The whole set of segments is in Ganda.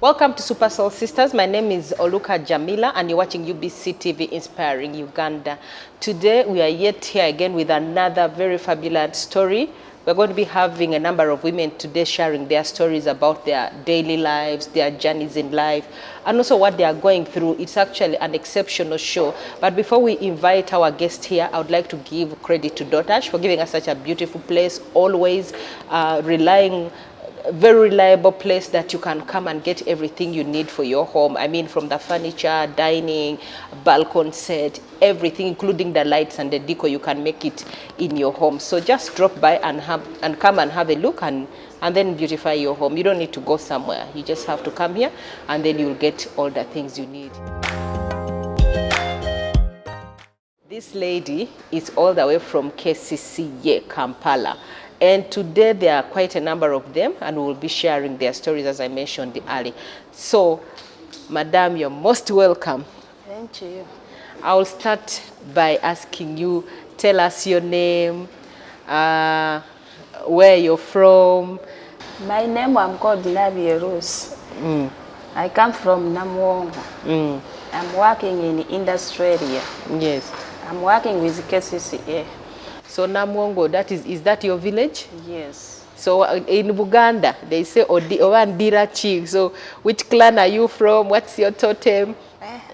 Welcome to 3Oul 3Isters. My name is Oluka Jamila and you're watching UBC TV Inspiring Uganda. Today we are yet here again with another very fabulous story. We're going to be having a number of women today sharing their stories about their daily lives, their journeys in life, and also what they are going through. It's actually an exceptional show. But before we invite our guest here, I would like to give credit to Dotash for giving us such a beautiful place, always very reliable place that you can come and get everything you need for your home. I mean, from the furniture, dining, balcony set, everything, including the lights and the decor, you can make it in your home. So just drop by and come and have a look and then beautify your home. You don't need to go somewhere. You just have to come here and then you'll get all the things you need. This lady is all the way from Kcca, Kampala. And today there are quite a number of them and we'll be sharing their stories as I mentioned earlier. So, Madam, you're most welcome. Thank you. I'll start by asking you, tell us your name, where you're from. My name, I'm called Nabi Rose. I come from Namwongo. I'm working in the industry area. Yes. I'm working with Kcca. So Namwongo, is that your village? Yes. So in Buganda, they say Owandira Chi. So which clan are you from? What's your totem?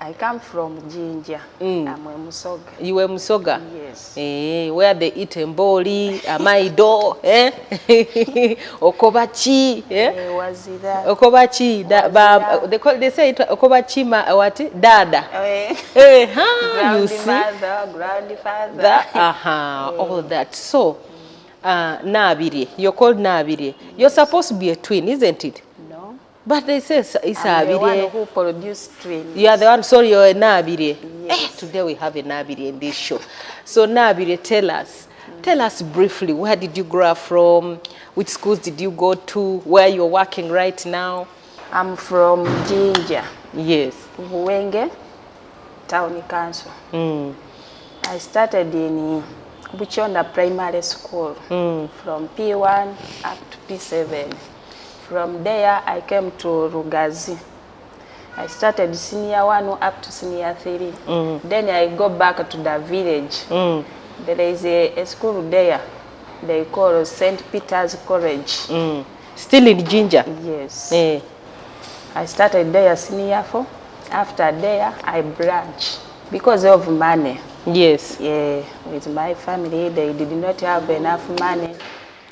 I come from Jinja. I'm a Musoga. You were Musoga? Yes. Where they eat mboli, amaido, okobachi, okobachi. They say it okobachi what? Dada. You see? Grandfather. All that. So, Nabiri, you're called Nabiri. You're supposed to be a twin, isn't it? No. But they say it's I'm the one who produced twins. You are the one, sorry, you're a Nabiri. Yes. Today we have a Nabiri in this show. So Nabiri, tell us briefly, where did you grow up from? Which schools did you go to? Where you're working right now? I'm from Jinja. Yes. Buwenge, Town Council. I started in Buchonda Primary School from P1 up to P7. From there, I came to Rugazi. I started senior 1 up to senior 3. Then I go back to the village. There is a school there. They call St. Peter's College. Still in Jinja? Yes. I started there senior 4. After there, I branch because of money. Yes. Yeah, with my family, they did not have enough money.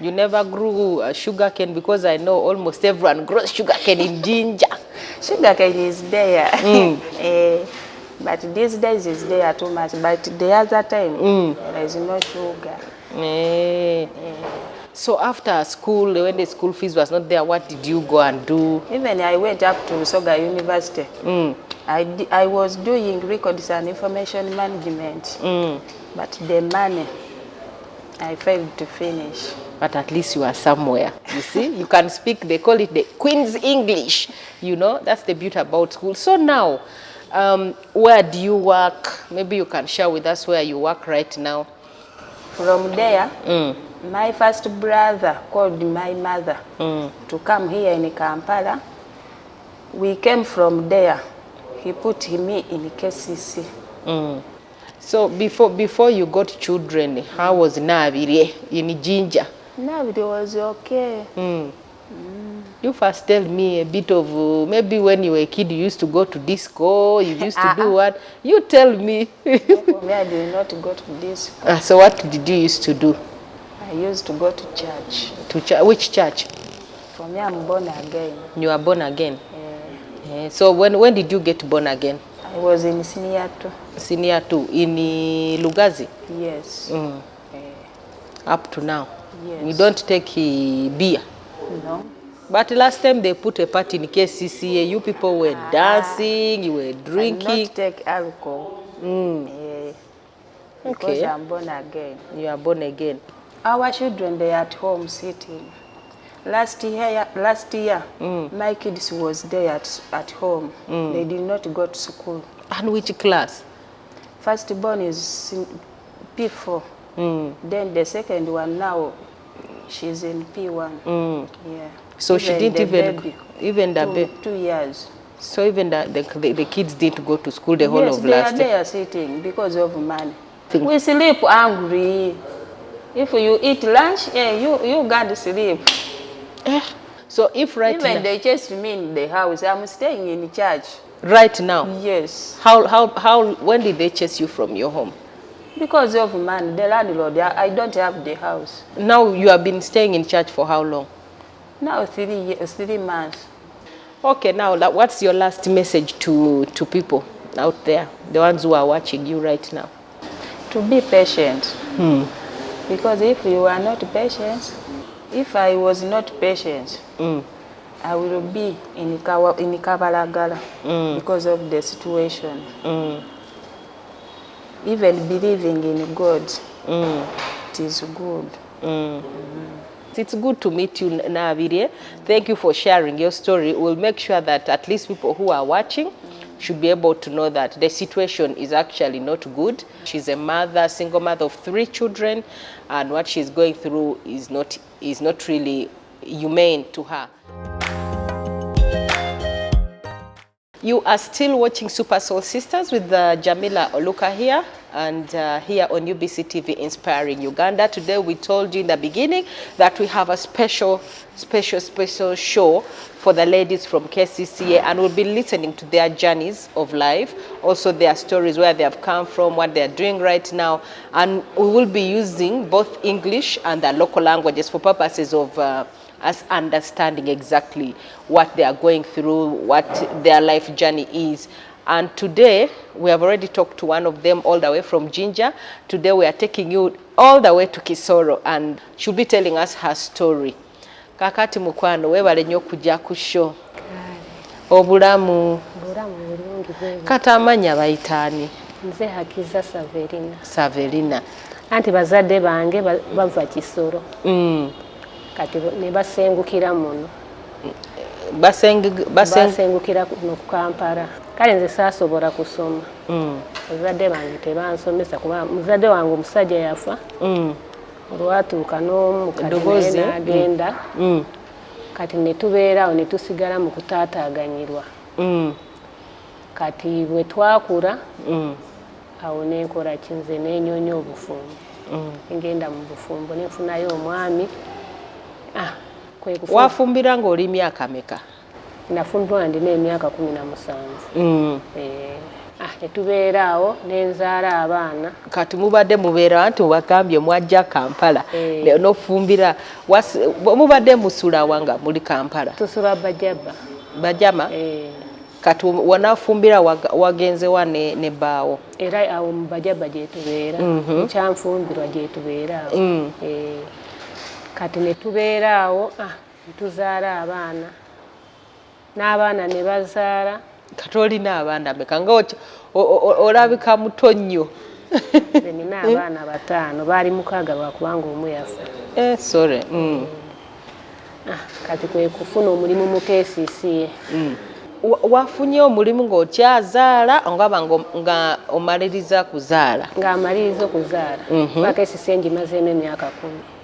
You never grew sugar cane because I know almost everyone grows sugar cane in Jinja. Sugar cane is there. But these days is there too much. But the other time, there is no sugar. So after school, when the school fees was not there, what did you go and do? Even I went up to Soga University. I was doing records and information management. But the money, I failed to finish. But at least you are somewhere, you see? You can speak, they call it the Queen's English. You know, that's the beauty about school. So now, where do you work? Maybe you can share with us where you work right now. From there, my first brother called my mother to come here in Kampala. We came from there. He put me in Kcca. So before you got children, how was Nabiri in Jinja? Nabiri was okay. You first tell me a bit of, maybe when you were a kid, you used to go to disco, you used to do what? You tell me. For me, I did not go to disco. So what did you used to do? I used to go to church. Which church? For me, I'm born again. You are born again? So when did you get born again? I was in senior 2. Senior 2 in Lugazi? Yes. Up to now? Yes. You don't take beer? No. But last time they put a party in Kcca, you people were dancing, you were drinking. I not take alcohol. Because I'm born again. You are born again. Our children, they are at home sitting. Last year, my kids was there at home. They did not go to school. And which class? Firstborn is P4. Then the second one now, she's in P1. Yeah. So she Even didn't the even baby, even the baby. 2 years. So even the kids didn't go to school the whole Yes, of they are last year. there sitting because of money. We sleep hungry. If you eat lunch, you got to sleep. So if Even they chased me in the house, I'm staying in church. right now, Yes. when did they chase you from your home? Because of money, the landlord, I don't have the house. Now you have been staying in church for how long? Now 3 years, 3 months. Okay, now what's your last message to people out there, the ones who are watching you right now? To be patient. Because if you are not patient, if I was not patient, I will be in Kabalagala because of the situation. Even believing in God, it is good. It's good to meet you, Nabire. Thank you for sharing your story. We'll make sure that at least people who are watching should be able to know that the situation is actually not good. She's a mother, single mother of 3 children, and what she's going through is not really humane to her. You are still watching Super Soul Sisters with Jamila Oluka here, and here on UBC TV Inspiring Uganda. Today we told you in the beginning that we have a special show for the ladies from Kcca, and we'll be listening to their journeys of life, also their stories, where they have come from, what they're doing right now, and we will be using both English and the local languages for purposes of us understanding exactly what they are going through, what their life journey is. And today, we have already talked to one of them all the way from Jinja. Today, we are taking you all the way to Kisoro, and she'll be telling us her story. Kakati mukwano, webale nnyo kujja ku show. Obulamu. Kati amanya bayitaani. Nze Hakiza Saverina. Saverina. Anti bazadde bange bava Kisoro. Kati ne basengukira muno. Basengukira mu Kampala. Kale nze saasobola kusoma. Bazadde bange tebansomesa kuba muzadde wange omusajja yafa. Olwatuuka n'omu kati n'agenda. Kati ne tubeerawo ne tusigala mu kutaataaganyirwa. Kati bwe twakula awo nenkola kinze n'enyonya obufumbo. Ngenda mu bufumbo nenfunayo omwami. Wafumbira ng'oli myaka meka? Nafumbirwa ndina emyaka 17. Netubeera awo nenzaala abaana. Kati mubadde mubeera nti wagambye mwajja Kampala n'ofumbira mubadde musula wanga muri Kampala? Tusula Bajaba. Bajama? Kati wanafumbira wagenze wa ne baawo? Era awo mu Bajaba gye tubeera. Nkyanfumbirwa gye tubeera awo. Kati ne tubeera awo tuzaala abaana. N'abaana ne bazaala. Kati olina abaana meka? Nga olabika muto nnyo. Nina abaana 5, baali 6 lwakubanga omu yafa. Sorry. Kati kwe kufuna omulimu mu Kcca. Wafunye omulimu ng'okyazaala ngaba nga omaliriza kuzaala? Ng'amaliriza okuzaala. Kcca ngimazeemu emyaka 10.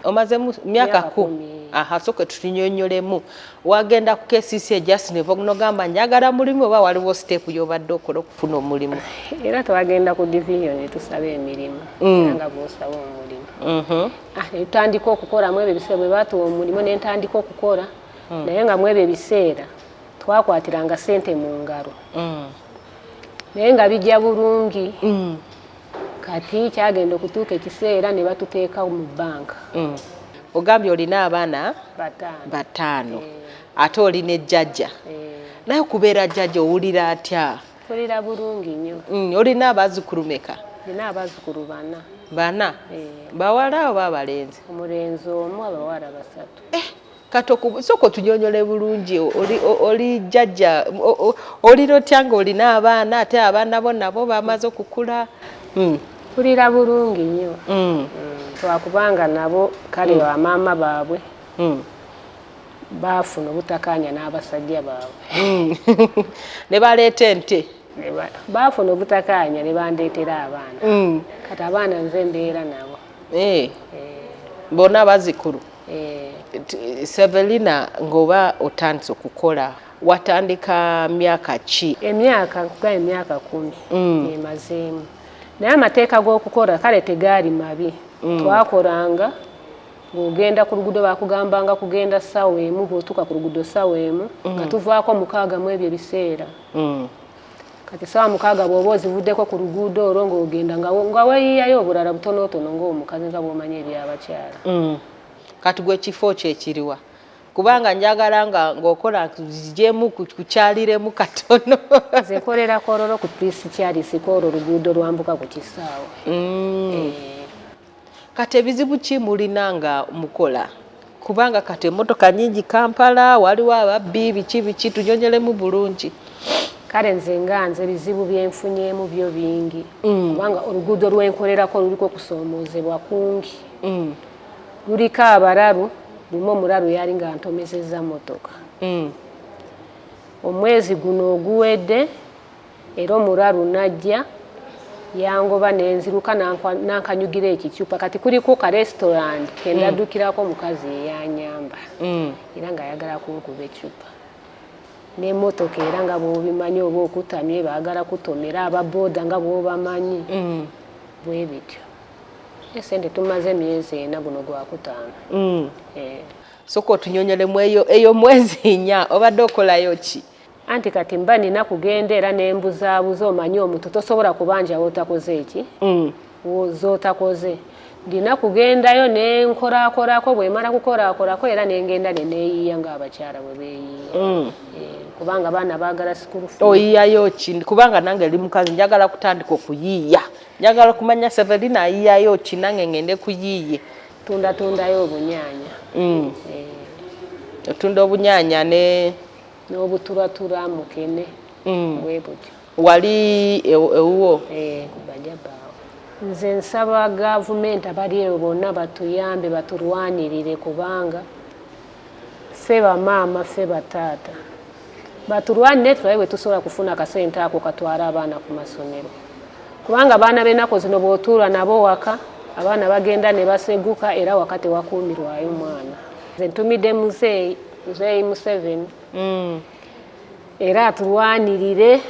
Omazemu myaka 10. Soke tunyonyolemu. Wagenda ku Kcca just ne bagamba njagala mulimu oba waliwo step y'obadde okola okufuna omulimu? Era twagenda ku division tusaba emirimu nga bw'osaba omulimu. Netutandika okukola mu ebyo ebiseera bwe baatuwa omulimu ne ntandika okukola, naye nga mu ebyo ebiseera twakwatiranga ssente mu ngalo. Naye nga bijja bulungi. Kati kyagenda okutuuka ekiseera ne batuteeka mu banka. Ogambye olina abaana 5. Ate olina ejjajja. Naye okubeera jjajja owulira atya? Tulira bulungi nnyo. Olina abazzukulu meka? Nina abazzukulu 4. 4? Bawala oba abalenzi? Omulenzi omu, abawala 3. Kati soko tunyonyole bulungi, oli jjajja, olira otya ng'olina abaana ate abaana bo nabo bamaze okukula? Tulira bulungi nnyo. Twakubanga nabo kale bamaama baabwe baafuna obutakkaanya n'abasajja baabwe. Ne baleeta ente? Baafuna obutakkaanya ne bandeetera abaana. Kati abaana nze mbeera nabo. Bonna bazzukulu? Severina ngoba otandise okukola watandika myaka ki? Emyaka nkuga emyaka 10 emazeemu. Naye amateeka g'okukola kale tegaali mabi. Twakolanga ng'ogenda ku luguudo bakugambanga kugenda ssaawa emu, bw'otuuka ku luguudo ssaawa emu nga tuvaako 6 mu ebyo ebiseera. Kati ssaawa 6 bw'oba ozivuddeko ku luguudo olwo ng'ogenda nga weeyiyayo obulala butonotono ng'omukazi nga bw'omanyi eby'abakyala. Kati gwe kifo kyekiriwa? Kubanga njagala ng'okola zijjemu kukyaliremu katono. Nze nkolera Kololo ku Kcca Kololo oluguudo lwambuka ku kisaawe. Kati ebizibu ki mulina nga mukola? Kubanga kati emmotoka nyingi Kampala, waliwo ababbi biki tunyonyolemu bulungi. Kale nze ebizibu byenfunyeemu byo bingi. Kubanga oluguudo lwenkolerako luliko kusoomoozebwa kungi. Luliko abalalu, lumu omulalu yali nga ntomezezza mmotoka. Omwezi guno oguwedde era omulalu najja yangoba nenziruka nankanyugira ekicupa. Kati kuliko ka restaurant kendaddukirako omukazi eyanyamba era ng'ayagala kunkuba ecupa. N'emmotoka era nga bw'obimanyi oba okutamye baagala kutomera ababooda nga bw'obamanyi. Bwe bityo. Esente tumaze emyezi 4 guno gwa 5. Soko otunyonyolemu eyo mwezi 4 obadde okolayo ki? Anti kati mba nina kugenda era n'embuzaabuza omanyi omuntu tosobola kubanja w'otakoze eki z'otakoze. Ndina kugendayo nenkolaakolako bwe mala kukolaakolako era nengenda neneeyiiya ng'abakyala bwe beeyiiya. Kubanga abaana baagala sikulu fee. Oyiyayo ki? Kubanga nange ndi mukazi njagala kutandika okuyiiya. Njagala kumanya Severina ayiyayo ki nange ngende kuyiiye. Tundayo obunyaanya. Otunda obunyaanya n'obutulatura mukene. Bwe butyo. Wali ewuwo? Kubajabaawo. Nze nsaba gavumenti abali eyo bonna batuyambe batulwanirire kubanga ffe bamaama ffe bataata. Batulwanire tulabe bwe tusobola kufuna akasente ako katwala abaana ku masomero. Kubanga abaana b'ennaku zino bw'otuula nabo waka, abaana bagenda ne baseguka era waka tewakuumirwayo mwana. Nze ntumidde muzeeyi Museveni. Era atulwanirire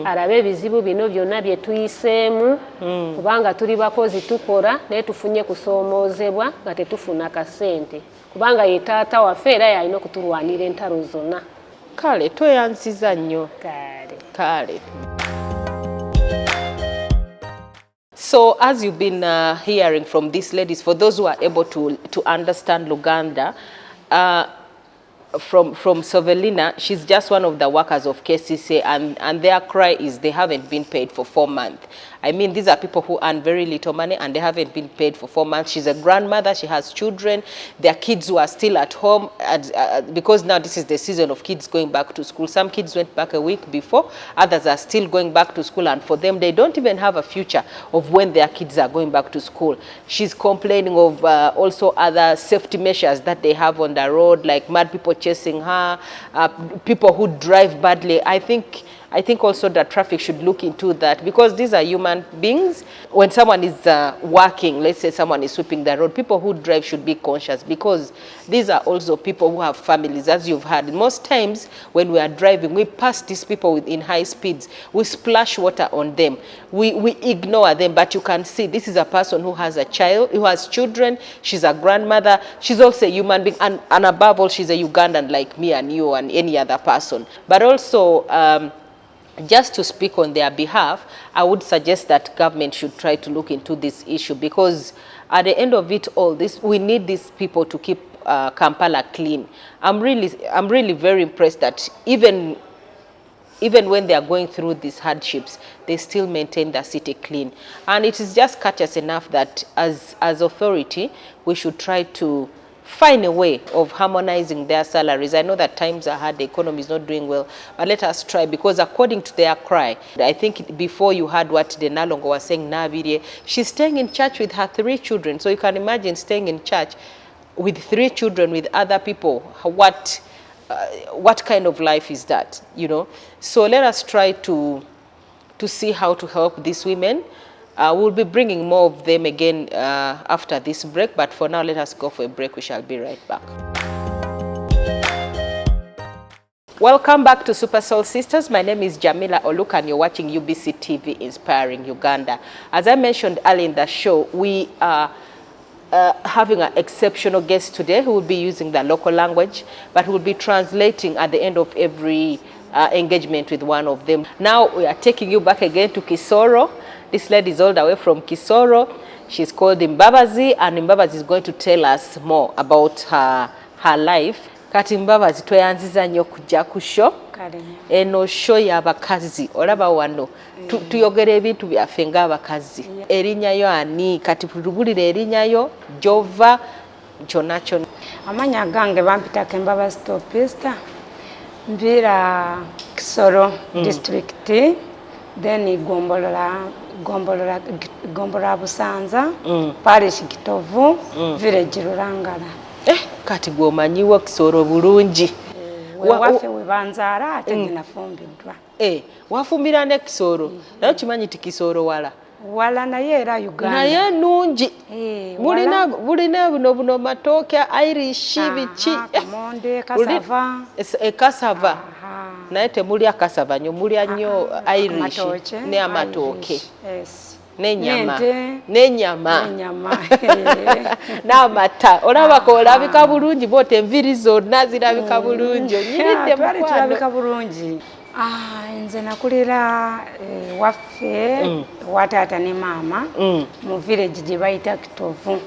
alabe ebizibu bino byonna bye tuyiseemu kubanga tuli bakozi tukola naye tufunye kusoomoozebwa nga tetufuna kasente. Kubanga ye taata waffe era yalina okutulwanira entalo zonna. Kale tweyanziza nnyo. Kale. So as you've been hearing from these ladies, for those who are able to understand Luganda, from Severina, she's just one of the workers of Kcca, and their cry is they haven't been paid for 4 months. I mean, these are people who earn very little money and they haven't been paid for 4 months. She's a grandmother, she has children, their kids who are still at home, because now this is the season of kids going back to school. Some kids went back a week before, others are still going back to school, and for them, they don't even have a future of when their kids are going back to school. She's complaining of also other safety measures that they have on the road, like mad people chasing her, people who drive badly. I think also that traffic should look into that, because these are human beings. When someone is working, let's say someone is sweeping the road, people who drive should be conscious, because these are also people who have families, as you've heard. Most times when we are driving, we pass these people in high speeds, we splash water on them, we ignore them, but you can see this is a person who has a child, who has children, she's a grandmother, she's also a human being, and above all, she's a Ugandan like me and you and any other person. But also, just to speak on their behalf, I would suggest that government should try to look into this issue, because at the end of it all, we need these people to keep Kampala clean. I'm really very impressed that even when they are going through these hardships, they still maintain the city clean. And it is just courteous enough that as authority, we should try to find a way of harmonizing their salaries. I know that times are hard, the economy is not doing well, but let us try, because according to their cry, I think before you heard what the Nalongo was saying, Nabire, she's staying in church with her 3 children. So you can imagine staying in church with 3 children with other people. What kind of life is that, you know? So let us try to see how to help these women. We'll be bringing more of them again after this break, but for now, let us go for a break. We shall be right back. Welcome back to Super Soul Sisters. My name is Jamila Oluka and you're watching UBC TV Inspiring Uganda. As I mentioned earlier in the show, we are having an exceptional guest today who will be using the local language, but who will be translating at the end of every engagement with one of them. Now we are taking you back again to Kisoro. This lady is all the way from Kisoro. She's called Mbabazi, and Mbabazi is going to tell us more about her life. Kati Mbabazi tweyanziza nnyo kujja ku show. Eno show y'abakazi olaba wano tuyogera ebintu byaffe ng'abakazi. Erinnya yo ani kati tulubulire erinnya yo Jova kyonna kyonna. Amanya gange bampita Mbabazi 3Isters. Mvira Kisoro district, then Gombola Busanza, parish Kitovu, village Rurangala. Kati gwomanyiwo Kisoro bulungi. Waffe webanzaala ate ginafumbiddwa. Wafumbira ne Kisoro. Naye kimanyi ti Kisoro wala. Wala naye era Uganda. Naye nungi. Bulina buno matooke Irish biki. Kamonde, Kasava. Kasava. Naye temulya kasava nnyo, mulya nnyo Irish ne amatooke. N'ennyama. N'amata. Olabika bulungi bote enviri zonna zirabika bulungi. Onyiridde mukwano. Tulabika bulungi. Nze nakulira waffe wa taata ne maama mu village gye bayita Kitovu.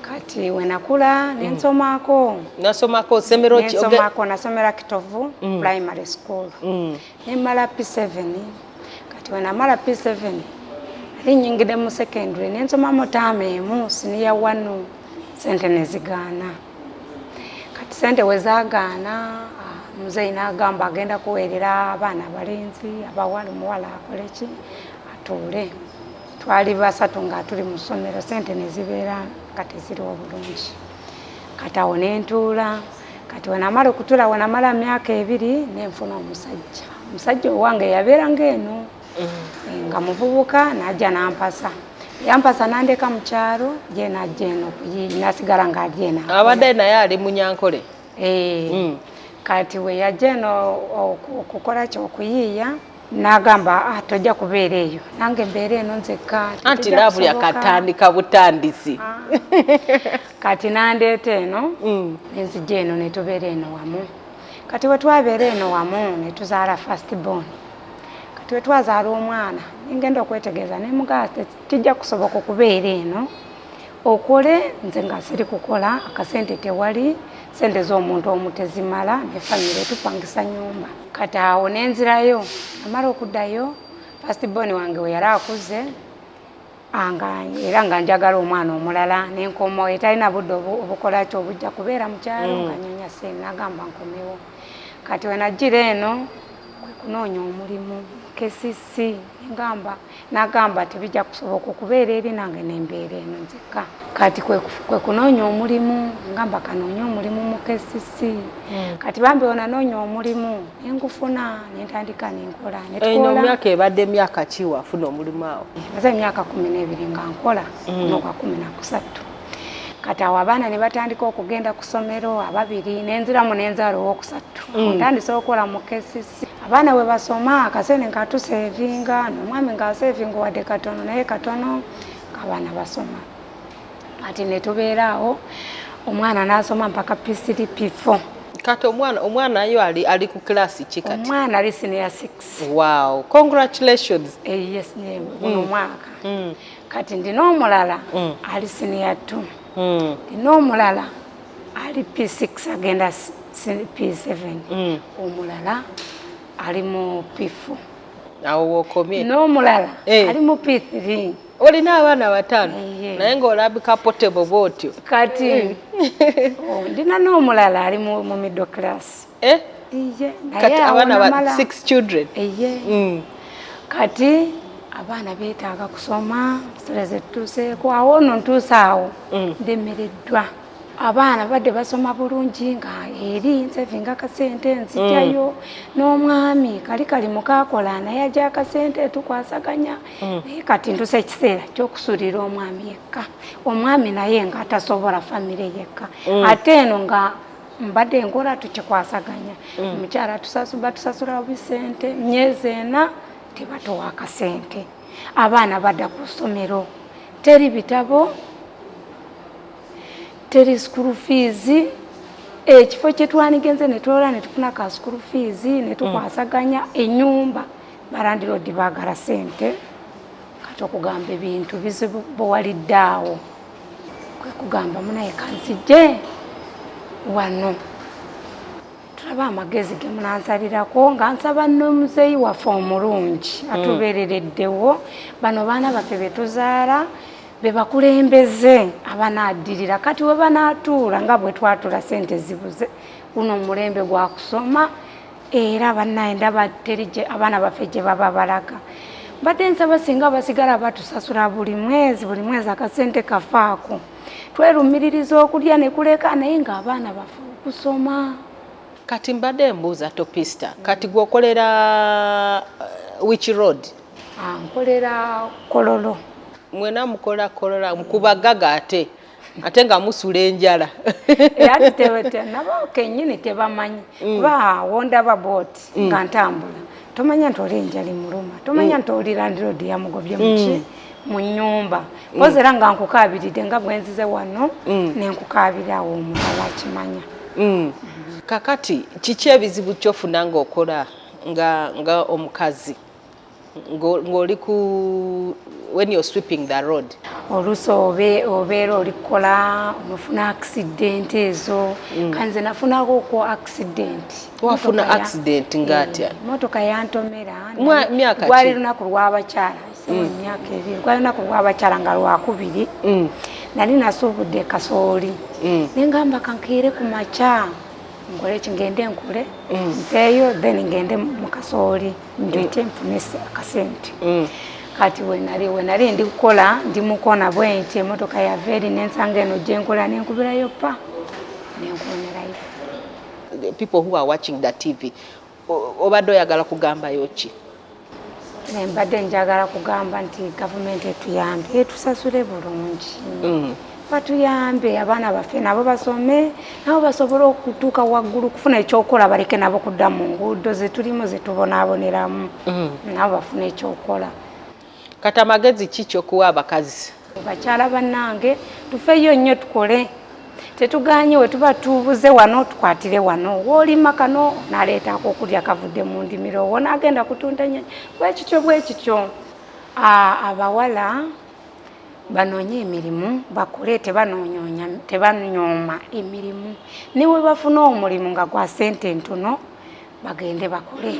Kati we nakula nensomako. Nasomako semero ki? Nasomera Kitovu primary school. Nemala P7. Kati we namala P7 nyingide mu secondary nensoma mu term emu senior 1 sente nezigaana. Kati sente wezagaana muzeyi n'agamba agenda kuweerera abaana abalenzi abawala omuwala akoleki atuule. Twali basatu nga tuli mu ssomero sente nezibeera nga teziriwo bulungi. Kati awo nentuula. Kati wenamala okutuula wenamala myaka 2 nenfuna omusajja. Omusajja owange yabeera ng'eno nga muvubuka najja nampasa. Yampasa nandeka mu kyalo je najja eno nasigala nga ali eno. Abadde naye ali mu Nyankole. Kati we yajja eno okukola ky'okuyiiya n'agamba tojja kubeera eyo nange mbeera eno nzekka. Anti laavu yakatandika butandisi. Kati nandeeta eno nenzijja eno ne tubeera eno wamu. Kati we twabeera eno wamu ne tuzaala first born. Kati we twazaala omwana ngenda okwetegeeza ne mugaase kijja kusoboka okubeera eno okole nze nga siri kukola akasente tewali sente z'omuntu omu tezimala ne famire tupangisa nyumba. Kati awo nenzirayo amala okuddayo first born wange we yali akuze era nga njagala omwana omulala nenkomawo etalina budde obukola kyo obujja kubeera mu kyalo nga nyonya sente nagamba nkomewo. Kati we najjira eno kwe kunoonya omulimu Kcca nagamba tebijja kusoboka okubeera eri nange nembeera eno nzekka. Kati kwe kunoonya omulimu ngamba kanoonya omulimu mu Kcca. Kati bambi onanoonya omulimu nengufuna nentandika nenkola. Eno myaka ebadde myaka ki wafuna omulimu awo? Maze emyaka 12 nga nkola n'okwa 13. Kati awo abaana ne batandika okugenda ku ssomero ababiri nenziramu nenzaala ow'okusatu. Ntandise okukola mu Kcca. Abaana we basoma akasente nga tusevinga n'omwami ng'asevinga wadde katono naye katono abaana basoma. Kati ne tubeera awo omwana n'asoma mpaka P3 P4. Kati omwana yo ali ku klasi ki kati? Omwana ali senior 6. Wow, congratulations. Yes, guno mwaka. Kati ndina omulala ali senior 2. Ndina omulala ali P6 agenda P7. Omulala ali mu P4. Awo wokomye. N'omulala ali mu P3. Olina abaana batano naye ng'olabika potable bwotyo. Kati ndina n'omulala ali mu middle class. Kati abaana 6 children. Kati abaana beetaaga kusoma sole zetutuuseeko awo nno ntuuse awo ndemereddwa. Abaana badde basoma bulungi nga eri nsevinga akasente nzijjayo n'omwami kali mukakola naye ajja akasente tukwasaganya naye kati ntuse ekiseera ky'okusuulira omwami yekka. Omwami naye nga atasobola famire yekka ate eno nga mbadde nkola tukikwasaganya omukyala tusasula bisente myezi 4 tebatowa akasente abaana badda ku ssomero teri bitabo teri school fees ekifo kyetwanigenze netwola netufuna ka school fees netukwasaganya ennyumba balandiroodi baagala sente kati okugamba ebintu bizibu bwewaliddaawo kwe kugamba munaye kanzije wano tulaba amagezi ge munansalirako nga nsaba n'omuzeeyi waffe omulungi atubeerereddewo bano baana baffe betuzaala be bakulembeze abanaddirira kati we banaatuula nga bwe twatula sente zibuze guno omulembe gwa kusoma era bannaye ndaba teri abaana baffe gye baba balaga mbadde nsaba singa basigala batusasula buli mwezi akasente kafaako twerumiririza okulya ne kuleka naye ng'abaana baffe okusoma. Kati mbadde mbuuza Topista, kati gwokolera which road? Nkolera Kololo. Mwena mukola Kololo mukubagaga ate nga musula enjala. Ate tewete nabo kenyini tebamanyi kuba wondaba boat nga ntambula tomanya nti oli enjali muluma tomanya nti oli landlord yamugobye muki mu nnyumba kozera nga nkukaabiride nga bwenzize wano nenkukabirawo omulala akimanya. Kakati kiki ebizibu kyofuna ng'okola nga omukazi ng'oli ku when you're sweeping the road? Oluusi obeera olikola onofuna accident ezo kanze nafunako ko accident. Wafuna accident ng'atya? Motoka yantomera myaka gwali lunaku lw'abakyala emyaka ebiri gwali lunaku lw'abakyala nga lwakubiri nali nasuubudde kasooli nengamba kankiire ku makya nkole kingende nkule nteeyo then ngende mu kasooli njote nfune akasente. Kati we nali ndi kukola ndi mukona bwenti emotoka ya veri nensanga eno gye nkola nenkubirayo pa nenkonerayo. People who are watching the TV obadde oyagala kugambayo ki? Mbadde njagala kugamba nti gavumenti etuyambe etusasule bulungi batuyambe abaana baffe nabo basome nabo basobole okutuuka waggulu kufuna ekyokola baleke nabo kudda mu nguudo zetulimu zetubonaaboneramu nabo bafuna ekyokola. Kati amagezi ki kyokuwa abakazi? Bakyala bannange tufeeyo nnyo tukole tetuganye we tuba tubuze wano tukwatire wano woolima kano naleetaako okulya kavudde mu ndimiro wo naagenda kutunda nyanya bwekityo abawala banoonye emirimu bakole tebanyooma emirimu niwe bafuna omulimu nga gwa sente ntono bagende bakole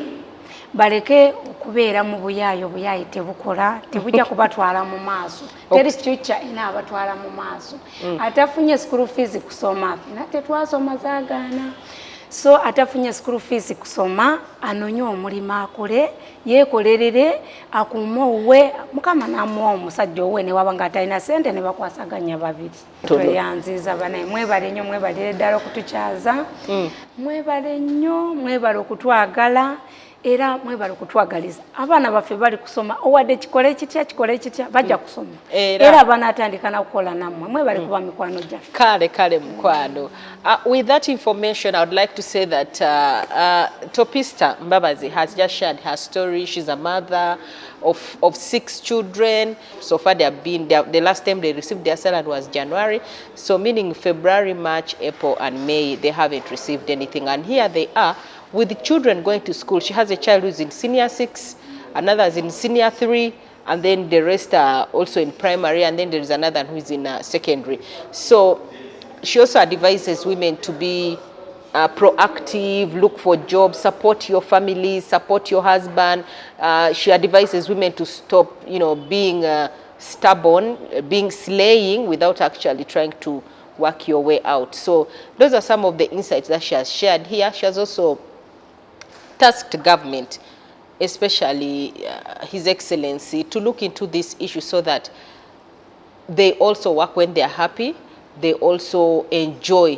baleke okubeera mu buyaayi tebukola tebujja kubatwala mu maaso teri future inaabatwala mu maaso atafunye school fees kusoma fina tetwasoma zaagaana so atafunye school fees kusoma anonye omulimu akole yeekolerere akuuma owuwe mukama namuwa omusajja owuwe ne waba nga atalina sente ne bakwasaganya babiri. Tweyanziza banaye mwebale nnyo mwebalire ddala okutukyaza mwebale nnyo mwebale okutwagala era mwebale okutwagaliza abaana baffe bali kusoma owadde kikole kitya bajja kusoma era banaatandika nakukola nammwe mwebale kuba mikwano gyaffe. Kale mukwano. With that information, I would like to say that Topista Mbabazi has just shared her story. She's a mother of 6 children. So far they have been, the last time they received their salary was January. So meaning February, March, April and May, they haven't received anything. And here they are with the children going to school. She has a child who's in senior 6, another is in senior 3, and then the rest are also in primary, and then there is another who's in secondary. So she also advises women to be proactive, look for jobs, support your family, support your husband. She advises women to stop, being stubborn, being slaying without actually trying to work your way out. So those are some of the insights that she has shared here. She has also tasked government, especially His Excellency, to look into this issue so that they also work when they are happy. They also enjoy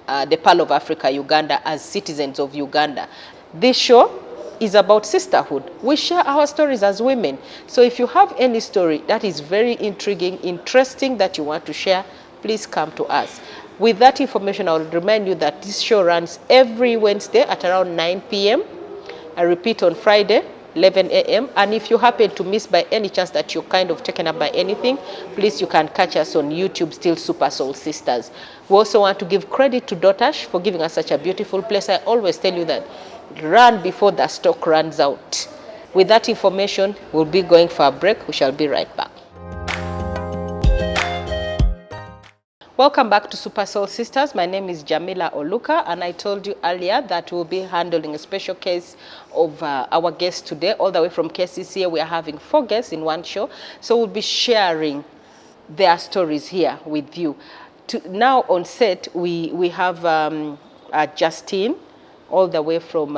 the Pearl of Africa, Uganda, as citizens of Uganda. This show is about sisterhood. We share our stories as women. So if you have any story that is very intriguing, interesting, that you want to share, please come to us. With that information, I will remind you that this show runs every Wednesday at around 9 p.m. I repeat on Friday, 11 a.m. And if you happen to miss by any chance that you're kind of taken up by anything, please, you can catch us on YouTube, still Super Soul Sisters. We also want to give credit to Dotash for giving us such a beautiful place. I always tell you that run before the stock runs out. With that information, we'll be going for a break. We shall be right back. Welcome back to Super Soul Sisters. My name is Jamila Oluka, and I told you earlier that we'll be handling a special case of our guest today, all the way from Kcca. We are having 4 guests in one show, so we'll be sharing their stories here with you. Now on set, we have Justine, all the way from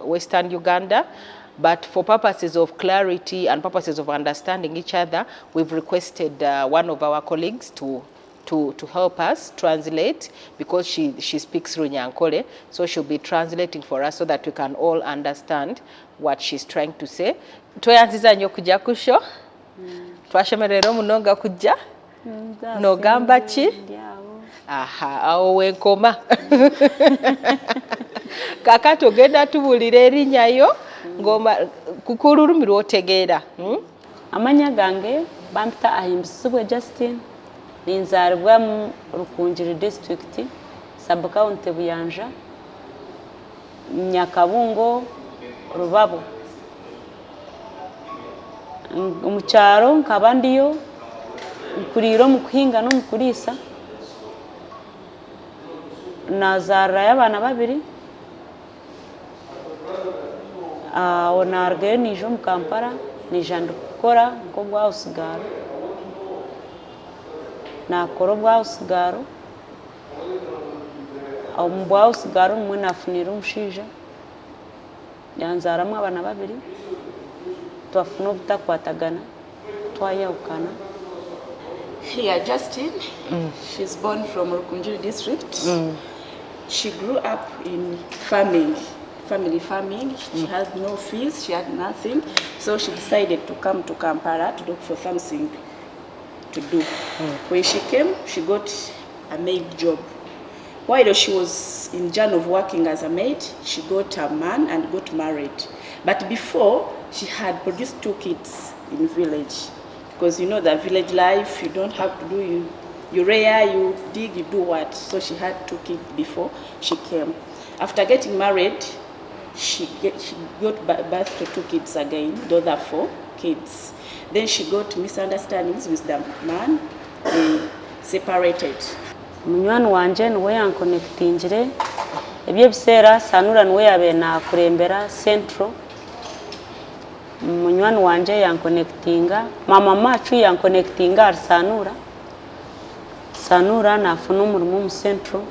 Western Uganda. But for purposes of clarity and purposes of understanding each other, we've requested one of our colleagues to help us translate, because she speaks Runyankole, so she'll be translating for us so that we can all understand what she's trying to say. Tweyanziza nnyo kujja ku show. Twashemerera munonga kujja. Nogamba ki? Aha, awo wenkoma. Kakati ogenda tubulira erinnya ngoma kukululumi lwotegeera. Amanya gange bampita ahimbisibwe Justine. Ninzaribwa mu Rukunjiri district, sub-county Buyanja, Nyakabungo, Rubabo. Mu kyalo nkaba ndiyo nkuriro mu kuhinga no mu kulisa. Nazara y'abana babiri. Onarge nijo mu Kampala, nijanda gukora ngo bwa usigara. Nakora bwa usigaro, aho mbwa usigaro mwe nafunira umushije yanzaramo abana babiri, twafuna obutakwatagana twayawukana. Here, Justine, she's born from Rukunjiri district. She grew up in family farming. She had no fees, she had nothing, so she decided to come to Kampala to look for something to do. When she came, she got a maid job. While she was in journey of working as a maid, she got a man and got married. But before, she had produced 2 kids in village. Because you know the village life, you don't have to do, you rear, you dig, you do what. So she had 2 kids before she came. After getting married, she got birth to 2 kids again. Those are 4 kids. Then she got misunderstandings with the man. They separated. Munywani wanje niwe yankonekitingire. Ebyo biseera Sanura niwe yabe na kurembera Central. Munywani wanje yankonekitinga. Mama machu yankonekitinga ari Sanura. Sanura nafuna umurimo mu Central.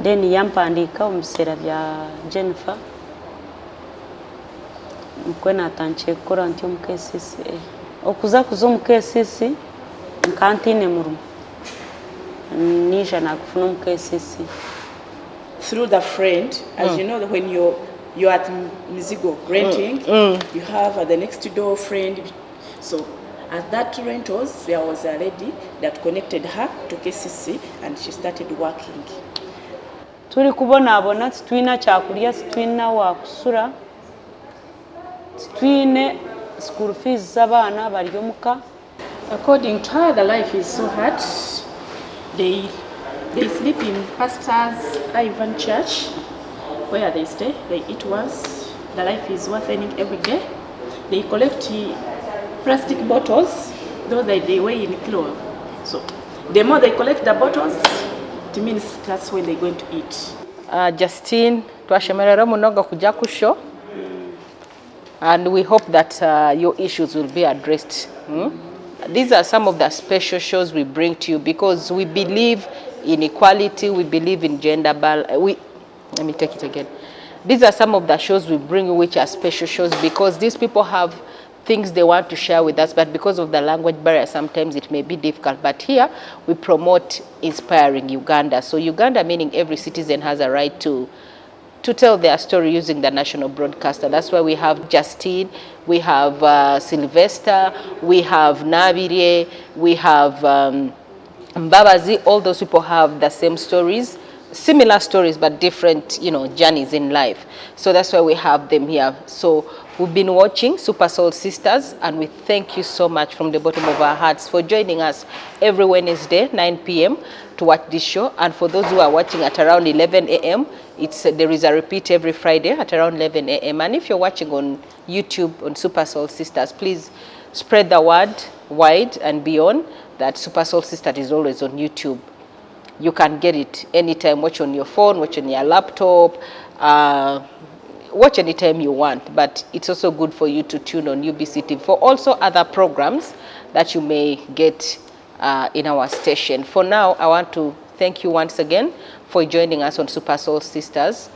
Then yampandika omubiseera bya Jennifer. Mkwe natanchiye kukora ntyo mu Kcca. Okuza mu Kcca nkantine murumo. Nisha nakufuna mu Kcca. Through the friend, as you know, when you're at Mizigo renting, you have the next door friend. So at that rentals, there was a lady that connected her to Kcca, and she started working. Turi kubonabona twina kyakulya twina wakusura. Twine school fees z'abana baryomuka. According to her, the life is so hard. They sleep in Pastor's Ivan Church, where they stay. They eat once. The life is worth earning every day. They collect plastic bottles, though they weigh in kilo. So the more they collect the bottles, it means that's when they're going to eat. Justine, twashemerera munonga kujja ku show. And we hope that your issues will be addressed. These are some of the special shows we bring to you because we believe in equality, we believe in gender balance. Let me take it again. These are some of the shows we bring you which are special shows because these people have things they want to share with us, but because of the language barrier, sometimes it may be difficult. But here, we promote inspiring Uganda. So Uganda meaning every citizen has a right to to tell their story using the national broadcaster. That's why we have Justine, we have Sylvester, we have Nabire, we have Mbabazi. All those people have the same stories, similar stories, but different, you know, journeys in life. So that's why we have them here. So we've been watching Super Soul Sisters, and we thank you so much from the bottom of our hearts for joining us every Wednesday, 9 p.m. to watch this show. And for those who are watching at around 11 a.m., there is a repeat every Friday at around 11 a.m. And if you're watching on YouTube on Super Soul Sisters, please spread the word wide and beyond that Super Soul Sisters is always on YouTube. You can get it anytime, watch on your phone, watch on your laptop, watch anytime you want. But it's also good for you to tune on UBC TV for also other programs that you may get in our station. For now, I want to thank you once again for joining us on Super Soul Sisters.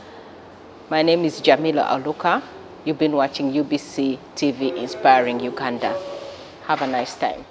My name is Jamila Aluka. You've been watching UBC TV Inspiring Uganda. Have a nice time.